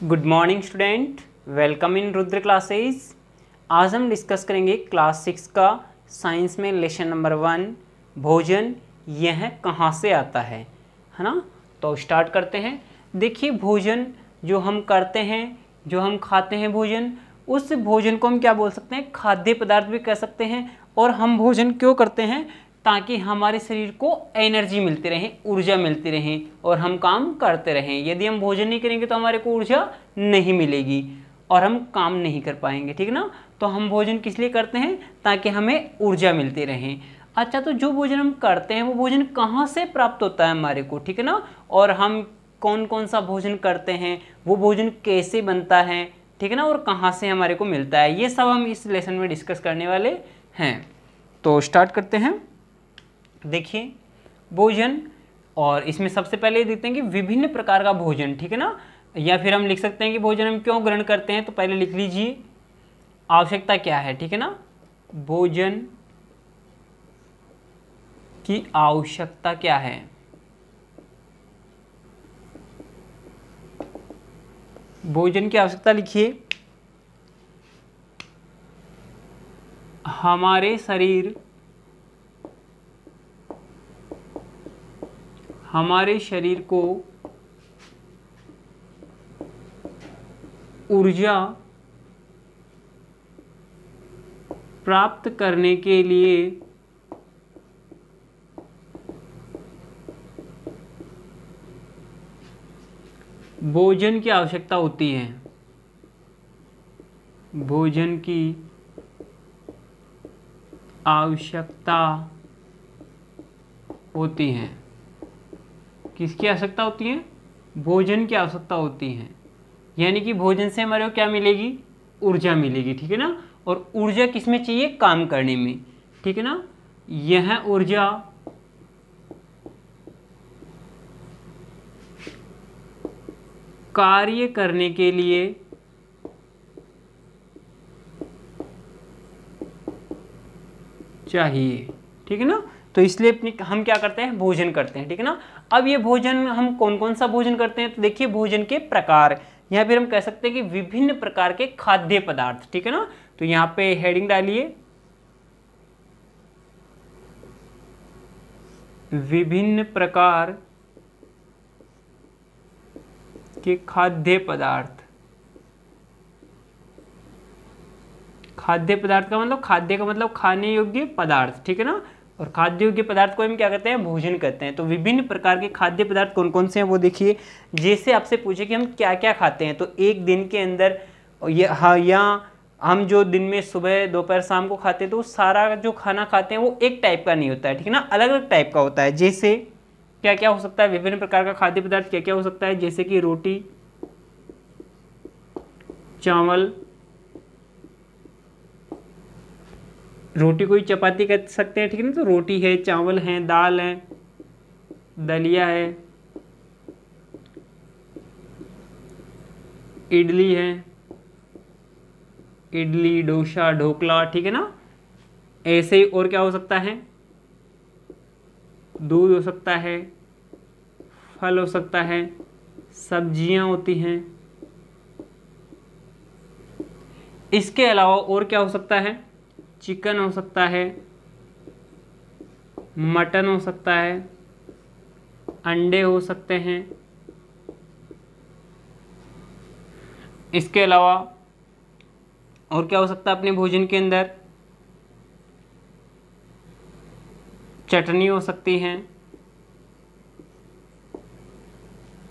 Good morning student, welcome in Rudra classes. आज हम discuss करेंगे क्लास 6 का साइंस में लेसन नंबर 1 भोजन यह कहाँ से आता है ना। तो स्टार्ट करते हैं। देखिए, भोजन जो हम करते हैं, जो हम खाते हैं भोजन, उस भोजन को हम क्या बोल सकते हैं, खाद्य पदार्थ भी कह सकते हैं। और हम भोजन क्यों करते हैं, ताकि हमारे शरीर को एनर्जी मिलती रहे, ऊर्जा मिलती रहे और हम काम करते रहें। यदि हम भोजन नहीं करेंगे तो हमारे को ऊर्जा नहीं मिलेगी और हम काम नहीं कर पाएंगे, ठीक ना। तो हम भोजन किस लिए करते हैं, ताकि हमें ऊर्जा मिलती रहे। अच्छा, तो जो भोजन हम करते हैं वो भोजन कहाँ से प्राप्त होता है हमारे को, ठीक है ना। और हम कौन कौन सा भोजन करते हैं, वो भोजन कैसे बनता है, ठीक है ना, और कहाँ से हमारे को मिलता है, ये सब हम इस लेसन में डिस्कस करने वाले हैं। तो स्टार्ट करते हैं। देखिए, भोजन, और इसमें सबसे पहले देखते हैं कि विभिन्न प्रकार का भोजन, ठीक है ना। या फिर हम लिख सकते हैं कि भोजन हम क्यों ग्रहण करते हैं। तो पहले लिख लीजिए आवश्यकता क्या है, ठीक है ना। भोजन की आवश्यकता क्या है। भोजन की आवश्यकता लिखिए, हमारे शरीर को ऊर्जा प्राप्त करने के लिए भोजन की आवश्यकता होती है। भोजन की आवश्यकता होती है। किसकी आवश्यकता होती है, भोजन की आवश्यकता होती है। यानी कि भोजन से हमारे को क्या मिलेगी, ऊर्जा मिलेगी, ठीक है ना। और ऊर्जा किस में चाहिए, काम करने में, ठीक है ना। यह ऊर्जा कार्य करने के लिए चाहिए, ठीक है ना। तो इसलिए हम क्या करते हैं, भोजन करते हैं, ठीक है ना। अब ये भोजन हम कौन कौन सा भोजन करते हैं, तो देखिए भोजन के प्रकार, या फिर हम कह सकते हैं कि विभिन्न प्रकार के खाद्य पदार्थ, ठीक है ना। तो यहाँ पे हेडिंग डालिए, विभिन्न प्रकार के खाद्य पदार्थ। खाद्य पदार्थ का मतलब, खाद्य का मतलब खाने योग्य पदार्थ, ठीक है ना। और खाद्य योग्य पदार्थ को हम क्या कहते हैं, भोजन कहते हैं। तो विभिन्न प्रकार के खाद्य पदार्थ कौन कौन से हैं वो देखिए। जैसे आपसे पूछे कि हम क्या क्या खाते हैं, तो एक दिन के अंदर या हम जो दिन में सुबह दोपहर शाम को खाते हैं, तो सारा जो खाना खाते हैं वो एक टाइप का नहीं होता है, ठीक है ना, अलग अलग टाइप का होता है। जैसे क्या क्या हो सकता है, विभिन्न प्रकार का खाद्य पदार्थ क्या क्या हो सकता है, जैसे कि रोटी, चावल, रोटी कोई चपाती कह सकते हैं, ठीक है ना। तो रोटी है, चावल है, दाल है, दलिया है, इडली है, इडली, डोसा, ढोकला, ठीक है ना। ऐसे ही और क्या हो सकता है, दूध हो सकता है, फल हो सकता है, सब्जियां होती हैं। इसके अलावा और क्या हो सकता है, चिकन हो सकता है, मटन हो सकता है, अंडे हो सकते हैं। इसके अलावा और क्या हो सकता है अपने भोजन के अंदर, चटनी हो सकती है,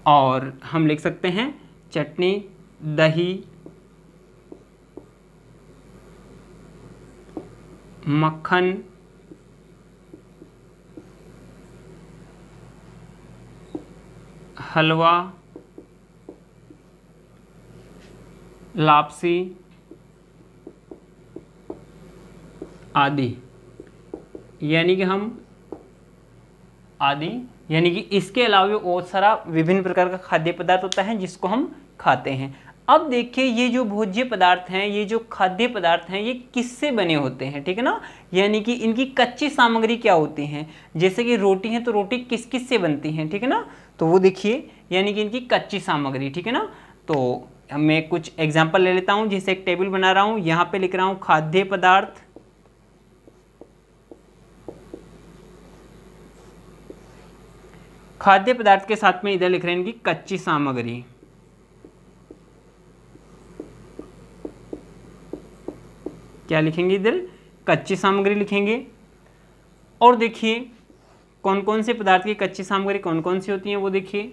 और हम लिख सकते हैं चटनी, दही, मक्खन, हलवा, लापसी आदि। यानी कि इसके अलावा भी बहुत सारा विभिन्न प्रकार का खाद्य पदार्थ होता है जिसको हम खाते हैं। अब देखिए, ये जो भोज्य पदार्थ हैं, ये जो खाद्य पदार्थ हैं, ये किससे बने होते हैं, ठीक है ना। यानी कि इनकी कच्ची सामग्री क्या होती हैं। जैसे कि रोटी है तो रोटी किस किस से बनती हैं, ठीक है ना। तो वो देखिए, यानी कि इनकी कच्ची सामग्री, ठीक है ना। तो मैं कुछ एग्जाम्पल ले लेता हूँ, जैसे एक टेबल बना रहा हूँ, यहाँ पे लिख रहा हूँ खाद्य पदार्थ, खाद्य पदार्थ के साथ में इधर लिख रहे हैं इनकी कच्ची सामग्री। क्या लिखेंगे इधर? कच्ची सामग्री लिखेंगे। और देखिए कौन कौन से पदार्थ की कच्ची सामग्री कौन कौन सी होती है वो देखिए।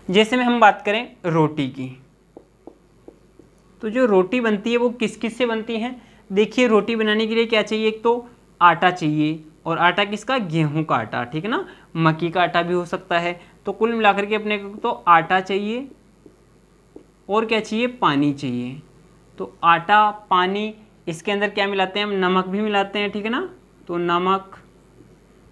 जैसे में हम बात करें रोटी की, तो जो रोटी बनती है वो किस किस से बनती है? देखिए रोटी बनाने के लिए क्या चाहिए? एक तो आटा चाहिए, और आटा किसका? गेहूं का आटा, ठीक है ना, मक्की का आटा भी हो सकता है। तो कुल मिलाकर के अपने को तो आटा चाहिए और क्या चाहिए? पानी चाहिए। तो आटा, पानी, इसके अंदर क्या मिलाते हैं हम? नमक भी मिलाते हैं, ठीक है ना। तो नमक,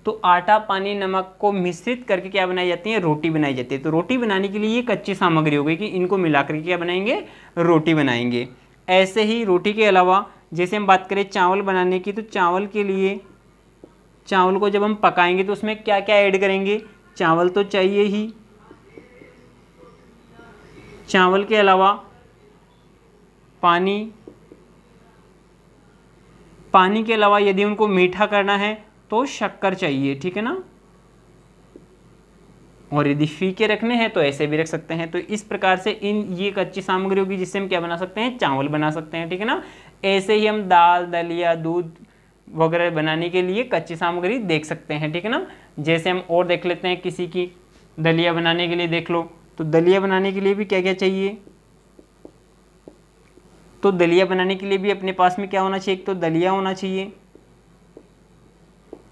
तो आटा, पानी, नमक को मिश्रित करके क्या बनाई जाती है? रोटी बनाई जाती है। तो रोटी बनाने के लिए ये कच्ची सामग्री हो गई कि इनको मिलाकर के क्या बनाएंगे? रोटी बनाएंगे। ऐसे ही रोटी के अलावा जैसे हम बात करें चावल बनाने की, तो चावल के लिए, चावल को जब हम पकाएंगे तो उसमें क्या क्या ऐड करेंगे? चावल तो चाहिए ही, चावल के अलावा पानी, पानी के अलावा यदि उनको मीठा करना है तो शक्कर चाहिए, ठीक है ना। और यदि फीके रखने हैं तो ऐसे भी रख सकते हैं। तो इस प्रकार से ये कच्ची सामग्री होगी जिससे हम क्या बना सकते हैं? चावल बना सकते हैं, ठीक है ना। ऐसे ही हम दाल, दलिया, दूध वगैरह बनाने के लिए कच्ची सामग्री देख सकते हैं, ठीक है ना। जैसे हम और देख लेते हैं किसी की, दलिया बनाने के लिए देख लो, तो दलिया बनाने के लिए भी क्या क्या चाहिए? तो दलिया बनाने के लिए भी अपने पास में क्या होना चाहिए? एक तो दलिया होना चाहिए,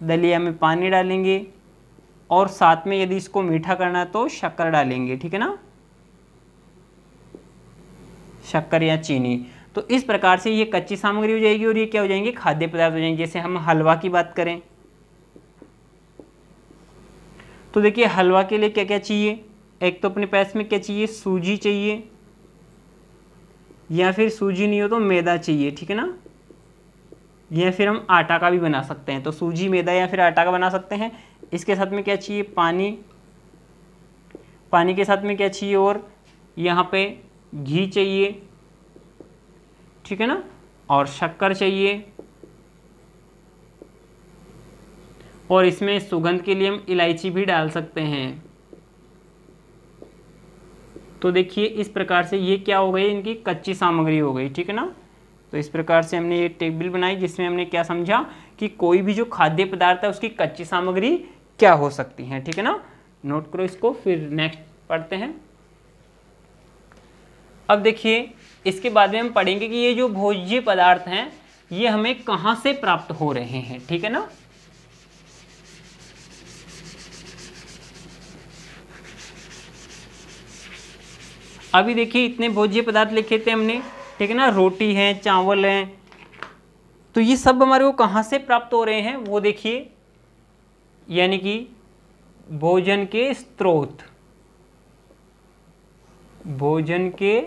दलिया में पानी डालेंगे, और साथ में यदि इसको मीठा करना है तो शक्कर डालेंगे, ठीक है ना, शक्कर या चीनी। तो इस प्रकार से ये कच्ची सामग्री हो जाएगी और ये क्या हो जाएंगे? खाद्य पदार्थ हो जाएंगे। जैसे हम हलवा की बात करें, तो देखिए हलवा के लिए क्या क्या चाहिए? एक तो अपने पास में क्या चाहिए? सूजी चाहिए, या फिर सूजी नहीं हो तो मैदा चाहिए, ठीक है ना, या फिर हम आटा का भी बना सकते हैं। तो सूजी, मैदा या फिर आटा का बना सकते हैं। इसके साथ में क्या चाहिए? पानी, पानी के साथ में क्या चाहिए? और यहाँ पे घी चाहिए, ठीक है ना, और शक्कर चाहिए, और इसमें सुगंध के लिए हम इलायची भी डाल सकते हैं। तो देखिए इस प्रकार से ये क्या हो गई? इनकी कच्ची सामग्री हो गई, ठीक है ना। तो इस प्रकार से हमने ये टेबल बनाई जिसमें हमने क्या समझा कि कोई भी जो खाद्य पदार्थ है उसकी कच्ची सामग्री क्या हो सकती है, ठीक है ना। नोट करो इसको, फिर नेक्स्ट पढ़ते हैं। अब देखिए इसके बाद में हम पढ़ेंगे कि ये जो भोज्य पदार्थ हैं ये हमें कहाँ से प्राप्त हो रहे हैं, ठीक है ना। अभी देखिए इतने भोज्य पदार्थ लिखे थे हमने, ठीक है ना, रोटी है, चावल है, तो ये सब हमारे को कहाँ से प्राप्त हो रहे हैं वो देखिए, यानी कि भोजन के स्रोत, भोजन के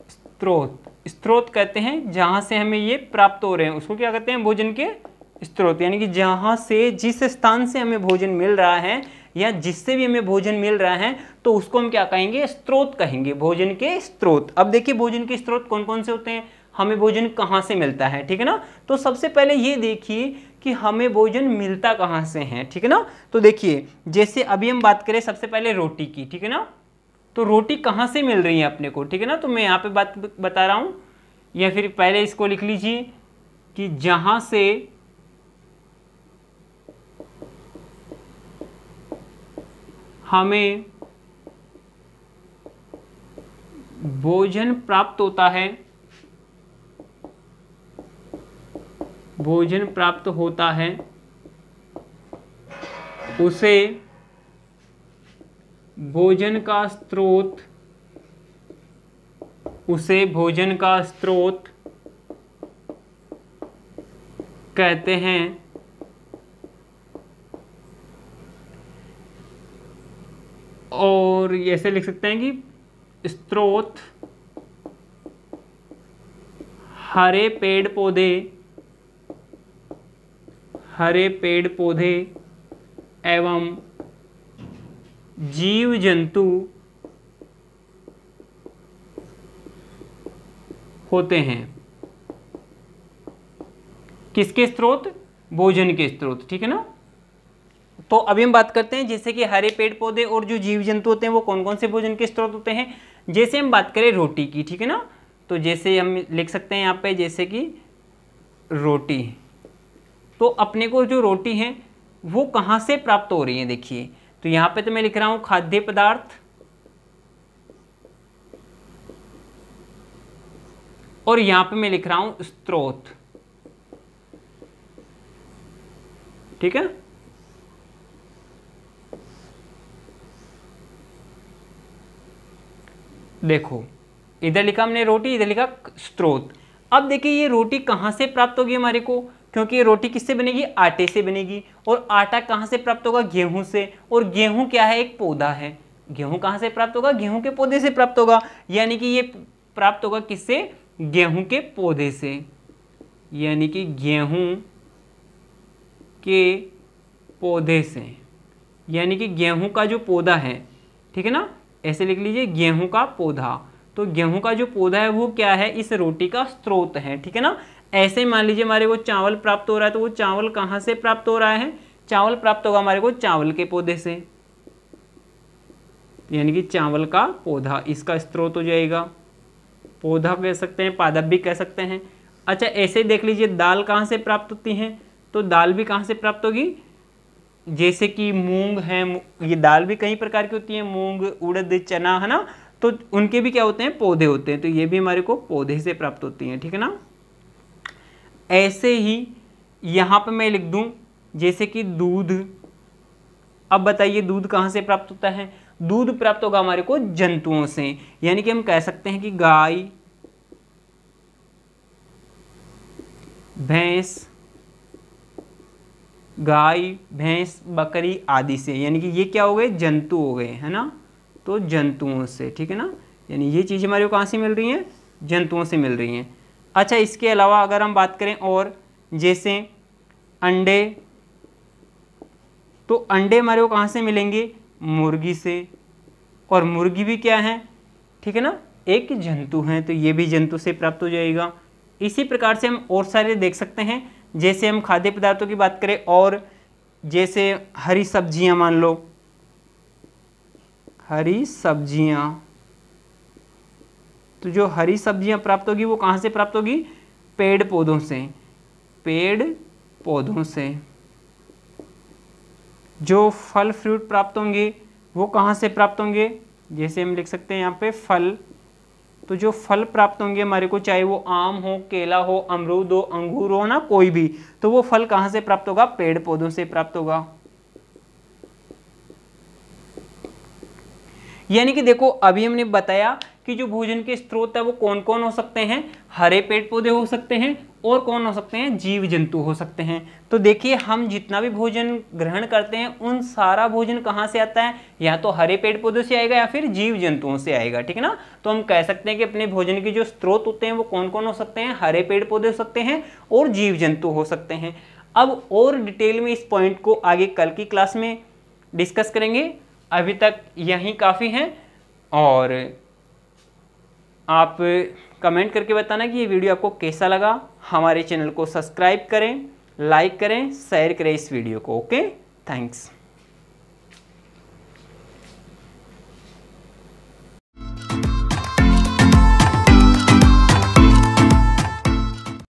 स्रोत, स्रोत कहते हैं जहाँ से हमें ये प्राप्त हो रहे हैं उसको क्या कहते हैं? भोजन के स्रोत। यानी कि जहाँ से, जिस स्थान से हमें भोजन मिल रहा है या जिससे भी हमें भोजन मिल रहा है तो उसको हम क्या कहेंगे? स्रोत कहेंगे, भोजन के स्रोत। अब देखिए भोजन के स्रोत कौन कौन से होते हैं, हमें भोजन कहाँ से मिलता है, ठीक है ना। तो सबसे पहले ये देखिए कि हमें भोजन मिलता कहाँ से है, ठीक है ना। तो देखिए जैसे अभी हम बात करें सबसे पहले रोटी की, ठीक है ना, तो रोटी कहाँ से मिल रही है अपने को, ठीक है ना। तो मैं यहाँ पे बात बता रहा हूँ, या फिर पहले इसको लिख लीजिए कि जहाँ से हमें भोजन प्राप्त होता है, भोजन प्राप्त होता है उसे भोजन का स्रोत, उसे भोजन का स्रोत कहते हैं। और ऐसे लिख सकते हैं कि स्रोत हरे पेड़ पौधे, हरे पेड़ पौधे एवं जीव जंतु होते हैं। किसके स्रोत? भोजन के स्रोत, ठीक है ना। तो अभी हम बात करते हैं जैसे कि हरे पेड़ पौधे और जो जीव जंतु होते हैं वो कौन कौन से भोजन के स्रोत होते हैं। जैसे हम बात करें रोटी की, ठीक है ना, तो जैसे हम लिख सकते हैं यहाँ पे जैसे कि रोटी, तो अपने को जो रोटी है वो कहाँ से प्राप्त हो रही है, देखिए तो यहाँ पे तो मैं लिख रहा हूँ खाद्य पदार्थ, और यहाँ पे मैं लिख रहा हूँ स्रोत, ठीक है। देखो इधर लिखा हमने रोटी, इधर लिखा स्रोत। अब देखिए ये रोटी कहाँ से प्राप्त होगी हमारे को, क्योंकि ये रोटी किससे बनेगी? आटे से बनेगी। और आटा कहाँ से प्राप्त होगा? गेहूं से। और गेहूं क्या है? एक पौधा है। गेहूं कहाँ से प्राप्त होगा? गेहूं के पौधे से प्राप्त होगा। यानी कि ये प्राप्त होगा किससे? गेहूं के पौधे से। यानी कि गेहूं के पौधे से, यानी कि गेहूं का जो पौधा है, ठीक है ना, ऐसे लिख लीजिए गेहूं का पौधा। तो गेहूं का जो पौधा है वो क्या है? इस रोटी का स्रोत है, ठीक है ना। ऐसे मान लीजिए हमारे को चावल प्राप्त हो रहा है, तो वो चावल कहाँ से प्राप्त हो रहा है? चावल प्राप्त होगा हमारे को चावल के पौधे से, यानी कि चावल का पौधा इसका स्रोत हो जाएगा। पौधा कह सकते हैं, पादप भी कह सकते हैं। अच्छा ऐसे देख लीजिए दाल कहाँ से प्राप्त होती है, तो दाल भी कहाँ से प्राप्त होगी? जैसे कि मूंग है, ये दाल भी कई प्रकार की होती है, मूंग, उड़द, चना, है ना, तो उनके भी क्या होते हैं? पौधे होते हैं। तो ये भी हमारे को पौधे से प्राप्त होती हैं, ठीक है ना। ऐसे ही यहाँ पे मैं लिख दूं जैसे कि दूध। अब बताइए दूध कहाँ से प्राप्त होता है? दूध प्राप्त होगा हमारे को जंतुओं से। यानी कि हम कह सकते हैं कि गाय, भैंस, बकरी आदि से। यानी कि ये क्या हो गए? जंतु हो गए, है ना। तो जंतुओं से, ठीक है ना। यानी ये चीज़ हमारे को कहाँ से मिल रही हैं? जंतुओं से मिल रही हैं। अच्छा इसके अलावा अगर हम बात करें और जैसे अंडे, तो अंडे हमारे को कहाँ से मिलेंगे? मुर्गी से। और मुर्गी भी क्या है? ठीक है ना, एक जंतु है, तो ये भी जंतु से प्राप्त हो जाएगा। इसी प्रकार से हम और सारे देख सकते हैं। जैसे हम खाद्य पदार्थों की बात करें और जैसे हरी सब्जियां, मान लो हरी सब्जियां, तो जो हरी सब्जियां प्राप्त होगी वो कहाँ से प्राप्त होगी? पेड़ पौधों से। पेड़ पौधों से। जो फल फ्रूट प्राप्त होंगे वो कहाँ से प्राप्त होंगे? जैसे हम लिख सकते हैं यहाँ पे फल, तो जो फल प्राप्त होंगे हमारे को, चाहे वो आम हो, केला हो, अमरूद हो, अंगूर हो ना, कोई भी, तो वो फल कहाँ से प्राप्त होगा? पेड़ पौधों से प्राप्त होगा। यानी कि देखो अभी हमने बताया कि जो भोजन के स्रोत है वो कौन कौन हो सकते हैं? हरे पेड़ पौधे हो सकते हैं, और कौन हो सकते हैं? जीव जंतु हो सकते हैं। तो देखिए हम जितना भी भोजन ग्रहण करते हैं उन सारा भोजन कहाँ से आता है? या तो हरे पेड़ पौधों से आएगा या फिर जीव जंतुओं से आएगा, ठीक है ना। तो हम कह सकते हैं कि अपने भोजन के जो स्रोत होते हैं वो कौन कौन हो सकते हैं? हरे पेड़ पौधे हो सकते हैं और जीव जंतु हो सकते हैं। अब और डिटेल में इस पॉइंट को आगे कल की क्लास में डिस्कस करेंगे। अभी तक यही काफ़ी है, और आप कमेंट करके बताना कि ये वीडियो आपको कैसा लगा। हमारे चैनल को सब्सक्राइब करें, लाइक करें, शेयर करें इस वीडियो को। Okay, thanks.